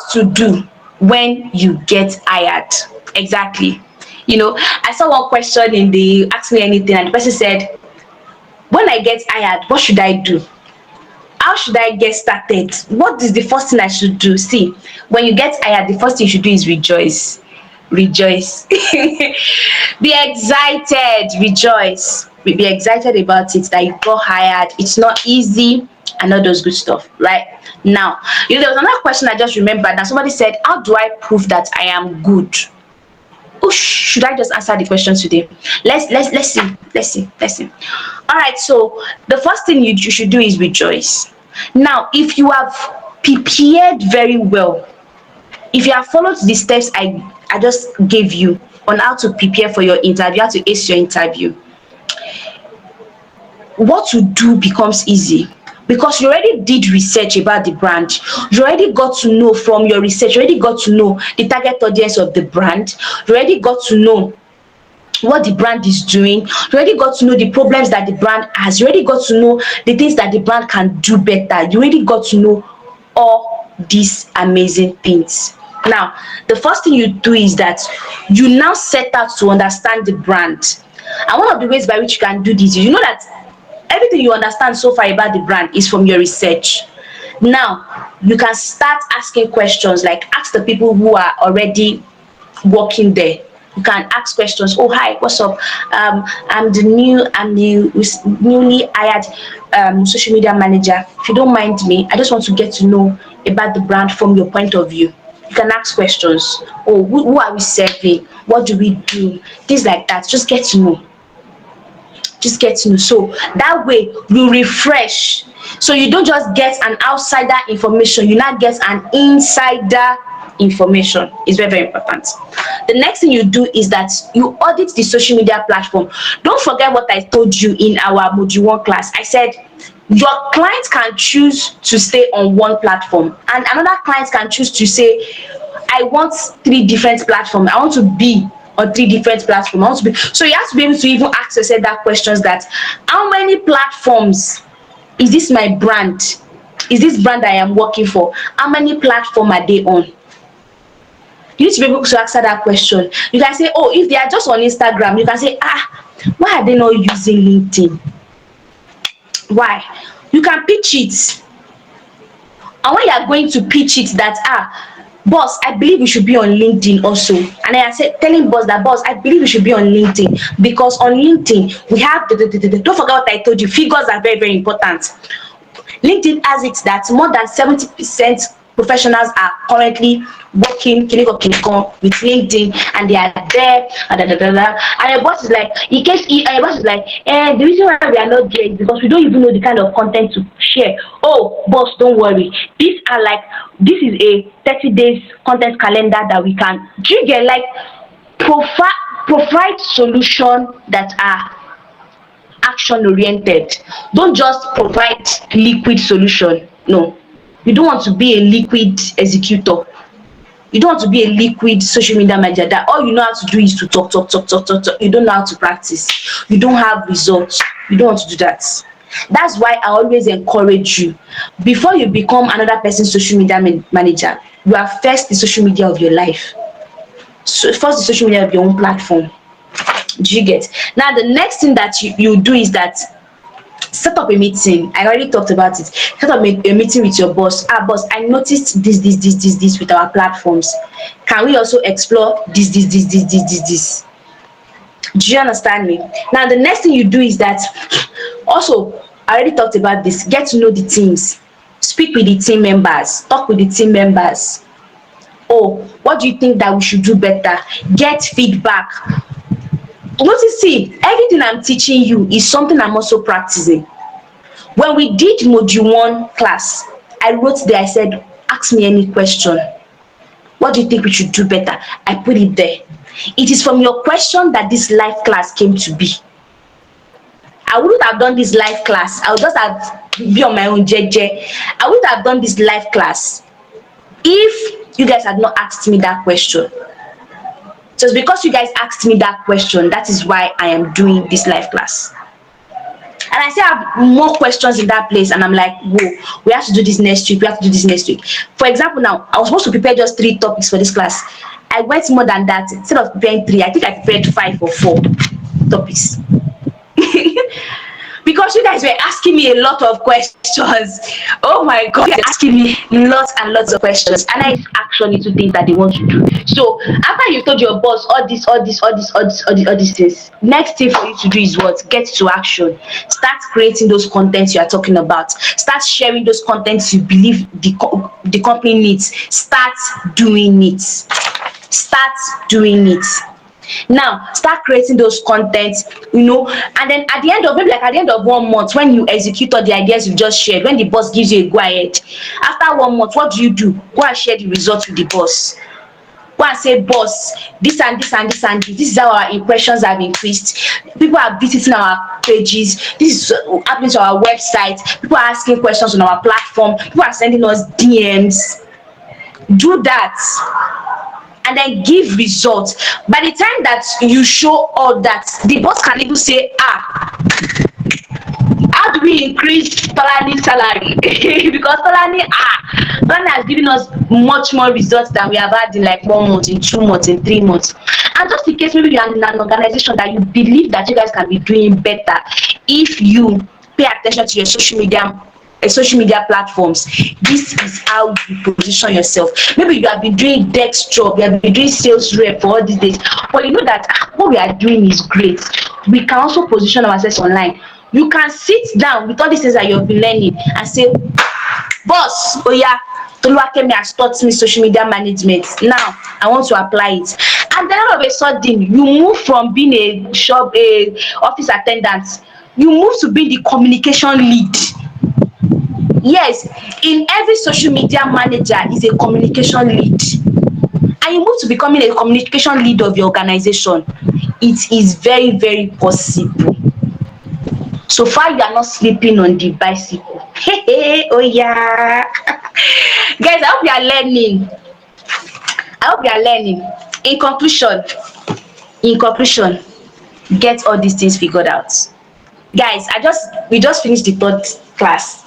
What to do when you get hired? Exactly. I saw one question in the Ask Me Anything, and the person said, when I get hired, what should I do? How should I get started? What is the first thing I should do? See, when you get hired, the first thing you should do is rejoice. Rejoice. Be excited, rejoice. Be excited about it that you got hired. It's not easy and all those good stuff, right? Now, there was another question I just remembered that somebody said, how do I prove that I am good? Oh, should I just answer the question today? Let's see. All right, so the first thing you should do is rejoice. Now, if you have prepared very well, if you have followed the steps I just gave you on how to prepare for your interview, how to ace your interview, what to do becomes easy, because you already did research about the brand. You already got to know from your research, you already got to know the target audience of the brand. You already got to know what the brand is doing. You already got to know the problems that the brand has. You already got to know the things that the brand can do better. You already got to know all these amazing things. Now, the first thing you do is that you now set out to understand the brand. And one of the ways by which you can do this, you know that everything you understand so far about the brand is from your research. Now, you can start asking questions, like ask the people who are already working there. You can ask questions. Oh, hi, what's up? I'm the newly hired social media manager. If you don't mind me, I just want to get to know about the brand from your point of view. You can ask questions. Oh, who are we serving? What do we do? Things like that. Just get to know. So that way you refresh. So you don't just get an outsider information, you now get an insider information. It's very, very important. The next thing you do is that you audit the social media platform. Don't forget what I told you in our module 1 class. I said your client can choose to stay on one platform, and another client can choose to say, I want 3 different platforms. I want to be on 3 different platforms. So you have to be able to even ask yourself that questions, that how many platforms is this my brand? Is this brand I am working for? How many platforms are they on? You need to be able to answer that question. You can say, oh, if they are just on Instagram, you can say, why are they not using LinkedIn? Why? You can pitch it. And when you are going to pitch it that, boss, I believe we should be on LinkedIn also. And I said, telling boss that, boss, I believe we should be on LinkedIn, because on LinkedIn, we have, don't forget what I told you, figures are very, very important. LinkedIn has it that more than 70% professionals are currently working with LinkedIn, and they are there, and your boss is like, the reason why we are not there is because we don't even know the kind of content to share. Oh, boss, don't worry. This is a 30 days content calendar that we can trigger, like provide solution that are action oriented. Don't just provide liquid solution. No, you don't want to be a liquid executor. You don't want to be a liquid social media manager that all you know how to do is to talk. You don't know how to practice. You don't have results. You don't want to do that. That's why I always encourage you, before you become another person's social media manager, you are first the social media of your life. So first the social media of your own platform. Do you get? Now the next thing that you do is that set up a meeting. I already talked about it. Set up a meeting with your boss. Boss, I noticed this with our platforms. Can we also explore this? Do you understand me? Now the next thing you do is that, also, I already talked about this, get to know the teams. Speak with the team members. Talk with the team members. Oh, what do you think that we should do better? Get feedback. Notice, see, everything I'm teaching you is something I'm also practicing. When we did module 1 class, I wrote there, I said, ask me any question. What do you think we should do better? I put it there. It is from your question that this live class came to be. I wouldn't have done this live class. I would just have been on my own JJ. I wouldn't have done this live class if you guys had not asked me that question. Just because you guys asked me that question, that is why I am doing this live class. And I still have more questions in that place, and I'm like, whoa, we have to do this next week, we have to do this next week. For example, now I was supposed to prepare just 3 topics for this class. I went more than that. Instead of preparing 3, I think I prepared 5 or 4 topics. Because you guys were asking me a lot of questions. Oh my god, you guys asking me lots and lots of questions, and I actually to think that they want to do. So after you told your boss all these things, next thing for you to do is what? Get to action. Start creating those contents you are talking about. Start sharing those contents you believe the company needs. Start doing it. Start doing it. Now start creating those contents, and then at the end of, maybe like at the end of 1 month, when you execute all the ideas you just shared, when the boss gives you a go ahead, after 1 month, what do? Go and share the results with the boss. Go and say, boss, this and this and this and this is how our impressions have increased. People are visiting our pages. This is happening to our website. People are asking questions on our platform. People are sending us DMs. Do that and then give results. By the time that you show all that, the boss can even say, how do we increase Tolani's salary? Because Tolani has given us much more results than we have had in like 1 month, in 2 months, in 3 months. And just in case maybe you are in an organization that you believe that you guys can be doing better, if you pay attention to your social media platforms, this is how you position yourself. Maybe you have been doing desk job, you have been doing sales rep for all these days, but you know that what we are doing is great. We can also position ourselves online. You can sit down with all these things that you've been learning and say, boss, oh yeah, Toluwakemi has taught me social media management. Now I want to apply it. And then all of a sudden, you move from being a office attendant, you move to being the communication lead. Yes, in every social media manager is a communication lead, and you move to becoming a communication lead of your organization. It is very, very possible. So far you are not sleeping on the bicycle. Hey, oh yeah. Guys, I hope you are learning. In conclusion, get all these things figured out. Guys, we just finished the third class.